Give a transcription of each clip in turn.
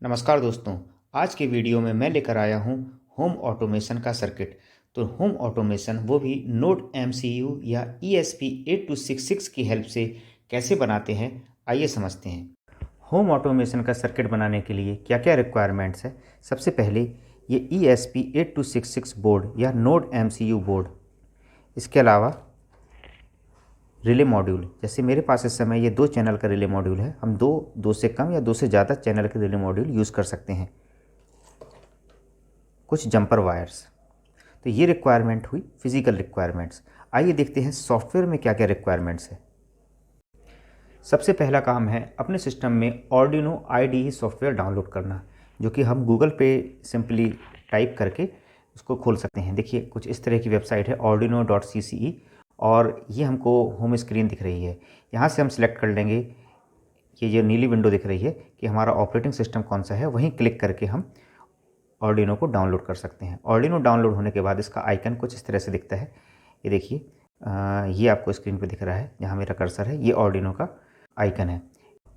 नमस्कार दोस्तों। आज के वीडियो में मैं लेकर आया हूँ होम ऑटोमेशन का सर्किट। तो होम ऑटोमेशन वो भी नोड एमसीयू या ESP8266 की हेल्प से कैसे बनाते हैं, आइए समझते हैं। होम ऑटोमेशन का सर्किट बनाने के लिए क्या क्या रिक्वायरमेंट्स है। सबसे पहले ये ESP8266 बोर्ड या नोड एमसीयू बोर्ड, इसके अलावा रिले मॉड्यूल। जैसे मेरे पास इस समय ये 2 चैनल का रिले मॉड्यूल है, हम दो से कम या 2 से ज़्यादा चैनल के रिले मॉड्यूल यूज़ कर सकते हैं। कुछ जंपर वायर्स। तो ये रिक्वायरमेंट हुई फिजिकल रिक्वायरमेंट्स। आइए देखते हैं सॉफ्टवेयर में क्या क्या रिक्वायरमेंट्स है। सबसे पहला काम है अपने सिस्टम में Arduino IDE सॉफ्टवेयर डाउनलोड करना, जो कि हम गूगल पे सिंपली टाइप करके उसको खोल सकते हैं। देखिए कुछ इस तरह की वेबसाइट है arduino.cce और ये हमको होम स्क्रीन दिख रही है। यहाँ से हम सिलेक्ट कर लेंगे, ये जो नीली विंडो दिख रही है कि हमारा ऑपरेटिंग सिस्टम कौन सा है, वहीं क्लिक करके हम Arduino को डाउनलोड कर सकते हैं। Arduino डाउनलोड होने के बाद इसका आइकन कुछ इस तरह से दिखता है। ये देखिए, ये आपको स्क्रीन पे दिख रहा है, जहाँ मेरा कर्सर है ये Arduino का आइकन है।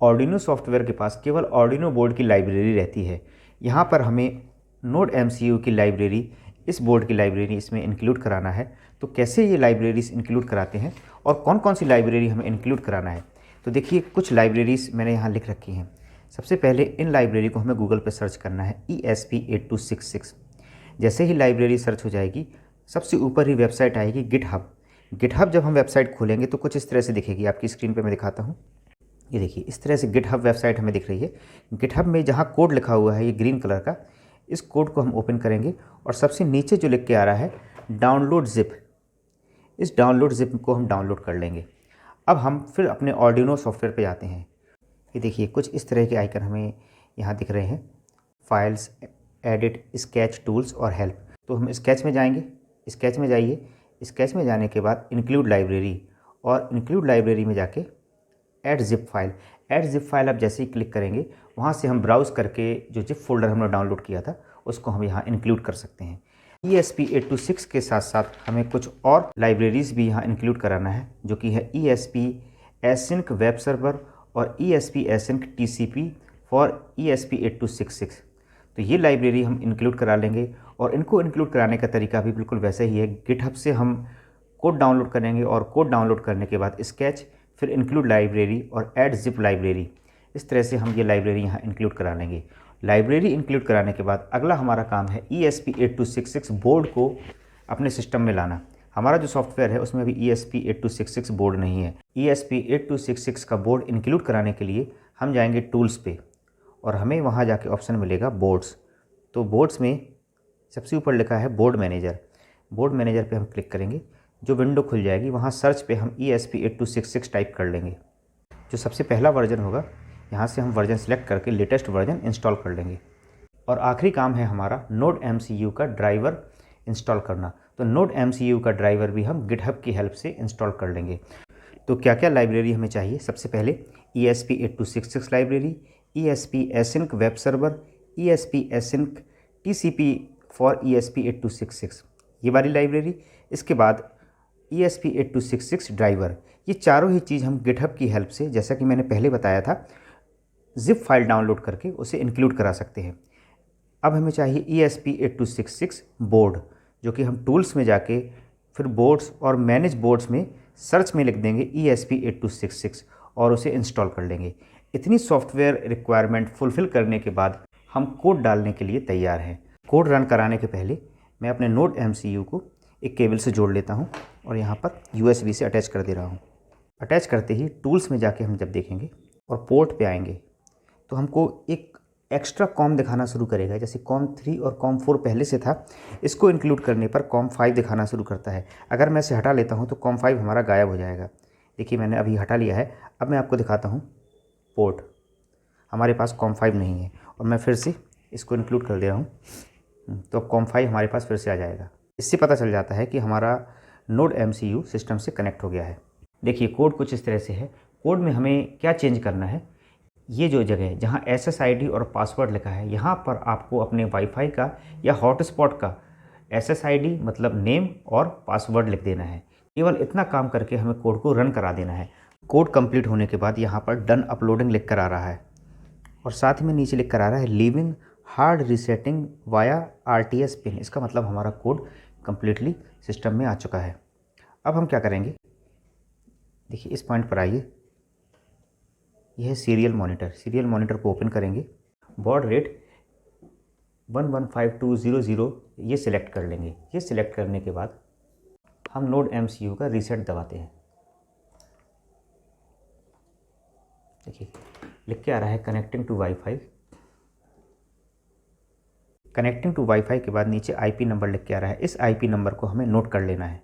Arduino सॉफ्टवेयर के पास केवल Arduino बोर्ड की लाइब्रेरी रहती है। यहाँ पर हमें नोड एमसीयू की लाइब्रेरी, इस बोर्ड की लाइब्रेरी इसमें इंक्लूड कराना है। तो कैसे ये लाइब्रेरीज इंक्लूड कराते हैं और कौन कौन सी लाइब्रेरी हमें इंक्लूड कराना है, तो देखिए कुछ लाइब्रेरीज मैंने यहाँ लिख रखी हैं। सबसे पहले इन लाइब्रेरी को हमें गूगल पर सर्च करना है, ESP8266। जैसे ही लाइब्रेरी सर्च हो जाएगी, सबसे ऊपर ही वेबसाइट आएगी गिटहब। जब हम वेबसाइट खोलेंगे तो कुछ इस तरह से दिखेगी, आपकी स्क्रीन पे मैं दिखाता हूँ। ये देखिए इस तरह से गिटहब वेबसाइट हमें दिख रही है। गिटहब में जहाँ कोड लिखा हुआ है ये ग्रीन कलर का, इस कोड को हम ओपन करेंगे और सबसे नीचे जो लिख के आ रहा है डाउनलोड जिप, इस डाउनलोड जिप को हम डाउनलोड कर लेंगे। अब हम फिर अपने Arduino सॉफ्टवेयर पे जाते हैं। ये देखिए कुछ इस तरह के आइकन हमें यहाँ दिख रहे हैं, फाइल्स, एडिट, स्केच, टूल्स और हेल्प। तो हम स्केच में जाएंगे, स्केच में जाइए। स्केच में जाने के बाद इंक्लूड लाइब्रेरी, और इंक्लूड लाइब्रेरी में जाके ऐड जिप फाइल आप जैसे ही क्लिक करेंगे, वहाँ से हम ब्राउज़ करके जो जिप फोल्डर हमने डाउनलोड किया था उसको हम यहाँ इंक्लूड कर सकते हैं। ESP8266 के साथ साथ हमें कुछ और लाइब्रेरीज़ भी यहाँ इंक्लूड कराना है, जो कि है ESP Async वेब सर्वर और ESP Async TCP for ESP8266। तो ये लाइब्रेरी हम इंक्लूड करा लेंगे, और इनको इंक्लूड कराने का तरीका भी बिल्कुल वैसे ही है। गिटहब से हम कोड डाउनलोड करेंगे और कोड डाउनलोड करने के बाद स्केच, फिर इंक्लूड लाइब्रेरी और ऐड जिप लाइब्रेरी, इस तरह से हम ये लाइब्रेरी यहाँ इंक्लूड करा लेंगे। लाइब्रेरी इंक्लूड कराने के बाद अगला हमारा काम है ESP8266 बोर्ड को अपने सिस्टम में लाना। हमारा जो सॉफ्टवेयर है उसमें अभी ESP8266 बोर्ड नहीं है। ESP8266 का बोर्ड इंक्लूड कराने के लिए हम जाएंगे टूल्स पे, और हमें वहाँ जाके ऑप्शन मिलेगा बोर्ड्स। तो बोर्ड्स में सबसे ऊपर लिखा है बोर्ड मैनेजर। बोर्ड मैनेजर पे हम क्लिक करेंगे, जो विंडो खुल जाएगी वहाँ सर्च पे हम ESP8266 टाइप कर लेंगे। जो सबसे पहला वर्जन होगा, यहाँ से हम वर्जन सेलेक्ट करके लेटेस्ट वर्जन इंस्टॉल कर लेंगे। और आखिरी काम है हमारा नोड एमसीयू का ड्राइवर इंस्टॉल करना। तो नोड एमसीयू का ड्राइवर भी हम गिटहब की हेल्प से इंस्टॉल कर लेंगे। तो क्या क्या लाइब्रेरी हमें चाहिए, सबसे पहले ESP8266 library, ESP Async web server, ESP Async TCP for ESP8266, ये वाली लाइब्रेरी। इसके बाद ESP8266 ड्राइवर। ये चारों ही चीज़ हम गिटहब की हेल्प से, जैसा कि मैंने पहले बताया था, जिप फाइल डाउनलोड करके उसे इंक्लूड करा सकते हैं। अब हमें चाहिए ESP8266 बोर्ड, जो कि हम टूल्स में जाके फिर बोर्ड्स और मैनेज बोर्ड्स में सर्च में लिख देंगे ESP8266 और उसे इंस्टॉल कर लेंगे। इतनी सॉफ्टवेयर रिक्वायरमेंट फुलफ़िल करने के बाद हम कोड डालने के लिए तैयार हैं। कोड रन कराने के पहले मैं अपने नोड एमसीयू को एक केबल से जोड़ लेता हूं और यहां पर USB से अटैच कर दे रहा हूं। अटैच करते ही टूल्स में जाके हम जब देखेंगे और पोर्ट पे आएंगे, तो हमको एक एक्स्ट्रा कॉम दिखाना शुरू करेगा। जैसे COM3 और COM4 पहले से था, इसको इंक्लूड करने पर COM5 दिखाना शुरू करता है। अगर मैं इसे हटा लेता हूं तो COM5 हमारा गायब हो जाएगा। देखिए मैंने अभी हटा लिया है। अब मैं आपको दिखाता हूं पोर्ट, हमारे पास COM5 नहीं है, और मैं फिर से इसको इंक्लूड कर दे रहा हूँ, तो COM5 हमारे पास फिर से आ जाएगा। इससे पता चल जाता है कि हमारा नोड एमसीयू सिस्टम से कनेक्ट हो गया है। देखिए कोड कुछ इस तरह से है। कोड में हमें क्या चेंज करना है, ये जो जगह जहाँ SSID और पासवर्ड लिखा है, यहाँ पर आपको अपने वाईफाई का या हॉटस्पॉट का SSID मतलब नेम और पासवर्ड लिख देना है। केवल इतना काम करके हमें कोड को रन करा देना है। कोड कंप्लीट होने के बाद यहाँ पर डन अपलोडिंग लिख कर आ रहा है। और साथ में नीचे लिख कर आ रहा है leaving hard resetting via RTS pin. इसका मतलब हमारा कोड कम्प्लीटली सिस्टम में आ चुका है। अब हम क्या करेंगे, देखिए इस पॉइंट पर आइए, यह है सीरियल मॉनिटर। सीरियल मॉनिटर को ओपन करेंगे, बॉड रेट 115200 ये सिलेक्ट कर लेंगे। ये सिलेक्ट करने के बाद हम नोड MCU का रीसेट दबाते हैं। देखिए लिख के आ रहा है connecting to wifi. Connecting to wifi के बाद नीचे IP नंबर लिख के आ रहा है। इस IP नंबर को हमें नोट कर लेना है।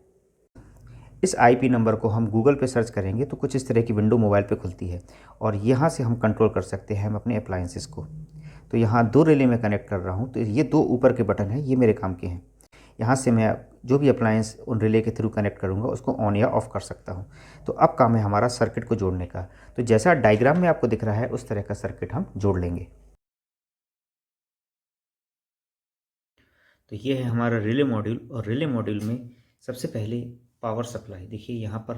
इस IP नंबर को हम गूगल पे सर्च करेंगे तो कुछ इस तरह की विंडो मोबाइल पे खुलती है और यहाँ से हम कंट्रोल कर सकते हैं हम अपने अप्लायंसेस को। तो यहाँ 2 रिले में कनेक्ट कर रहा हूँ, तो ये 2 ऊपर के बटन हैं, ये मेरे काम के हैं। यहाँ से मैं जो भी अप्लायंस उन रिले के थ्रू कनेक्ट करूँगा उसको ऑन या ऑफ़ कर सकता हूँ। तो अब काम है हमारा सर्किट को जोड़ने का। तो जैसा डायग्राम में आपको दिख रहा है उस तरह का सर्किट हम जोड़ लेंगे। तो ये है हमारा रिले मॉड्यूल, और रिले मॉड्यूल में सबसे पहले पावर सप्लाई। देखिए यहाँ पर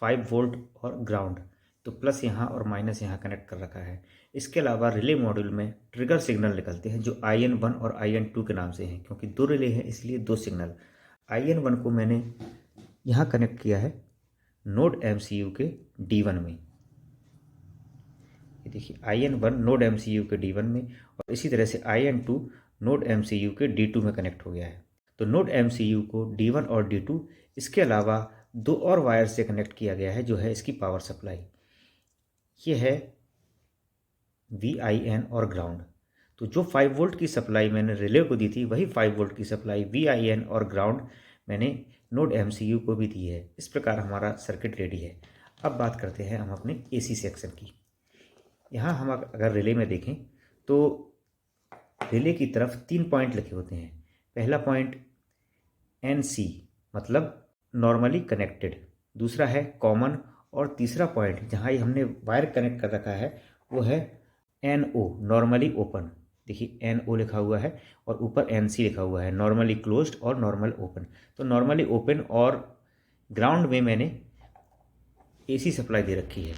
5 वोल्ट और ग्राउंड, तो प्लस यहाँ और माइनस यहाँ कनेक्ट कर रखा है। इसके अलावा रिले मॉड्यूल में ट्रिगर सिग्नल निकलते हैं जो IN1 और IN2 के नाम से हैं, क्योंकि 2 रिले हैं इसलिए 2 सिग्नल। IN1 को मैंने यहाँ कनेक्ट किया है नोड MCU के D1 में। ये देखिए IN1 नोड MCU के D1 में, और इसी तरह से IN2 नोड MCU के D2 में कनेक्ट हो गया है। तो नोड MCU को D1 और D2, इसके अलावा 2 और वायर से कनेक्ट किया गया है जो है इसकी पावर सप्लाई। ये है VIN और ग्राउंड। तो जो 5 वोल्ट की सप्लाई मैंने रिले को दी थी वही 5 वोल्ट की सप्लाई VIN और ग्राउंड मैंने नोड MCU को भी दी है। इस प्रकार हमारा सर्किट रेडी है। अब बात करते हैं हम अपने AC सेक्शन की। यहाँ हम अगर रिले में देखें तो रिले की तरफ 3 पॉइंट लिखे होते हैं। पहला पॉइंट NC मतलब नॉर्मली कनेक्टेड, दूसरा है कॉमन, और तीसरा पॉइंट जहाँ हमने वायर कनेक्ट कर रखा है वो है NO नॉर्मली ओपन। देखिए NO लिखा हुआ है और ऊपर NC लिखा हुआ है, नॉर्मली क्लोज्ड और नॉर्मल ओपन। तो नॉर्मली ओपन और ग्राउंड में मैंने AC सप्लाई दे रखी है,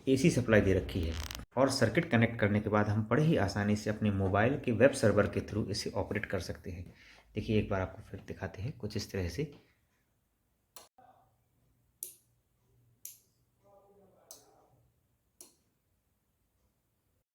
AC सप्लाई दे रखी है। और सर्किट कनेक्ट करने के बाद हम बड़े ही आसानी से अपने मोबाइल के वेब सर्वर के थ्रू इसे ऑपरेट कर सकते हैं। देखिए एक बार आपको फिर दिखाते हैं कुछ इस तरह से।